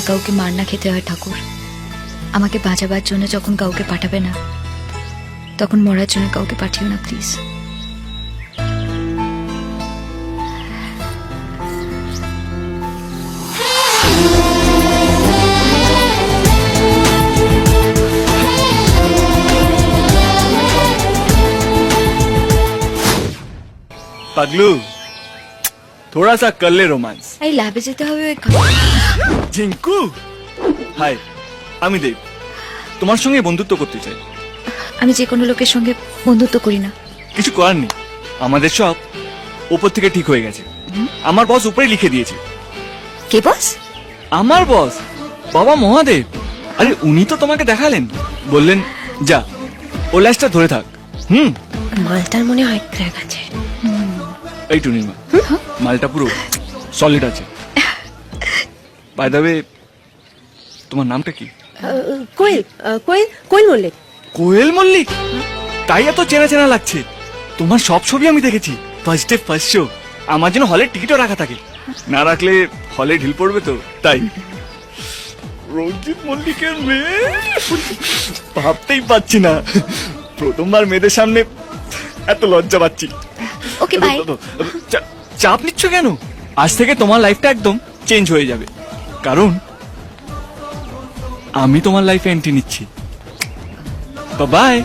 কাউকে মার না খেতে হয় ঠাকুর। আমাকে বাঁচাবার জন্য যখন কাউকে পাঠাবে না, তখন মরার জন্য কাউকে পাঠিও না প্লিজ। पगलू थोड़ा सा कर ले रोमांस। এই ল্যাবে যেতে হবে ওই ঝিঙ্কু হাই, আমি দেব, তোমার সঙ্গে বন্ধুত্ব করতে চাই। আমি যে কোনো লোকের সঙ্গে বন্ধুত্ব করি না। কিছু করার নেই, আমাদের সব উপর থেকে ঠিক হয়ে গেছে। আমার বস উপরে লিখে দিয়েছে। কে বস? আমার বস বাবা মহাদেব। আরে উনি তো তোমাকে দেখালেন, বললেন যা ও ল্যাসটা ধরে থাক। মালটার মনে হয় ক্র্যাক আছে। এই টুনিমা, মালটা পুরো সলিড আছে। বাই দ্য ওয়ে, তোমার নামটা কি? কোয়েল, কোয়েল, কোয়েল মল্লিক। কোয়েল মল্লিক? তাই এত চেনা চেনা লাগছে। তোমার সব ছবি আমি দেখেছি, ফার্স্ট ডে ফার্স্ট শো। আমার জন্য হলের টিকিটও রাখা থাকে, না রাখলে হলে ঢিল পড়বে তো তাই। রঞ্জিত মল্লিকের মেয়ে, ভাবতেই পাচ্ছি না, প্রথমবার মেয়েদের সামনে এত লজ্জা পাচ্ছি। Okay bye. চাপ নিচ্ছ কেন? আজ থেকে তোমার লাইফটা একদম চেঞ্জ হয়ে যাবে, কারণ আমি তোমার লাইফে এন্ট্রি নিচ্ছি। বাই।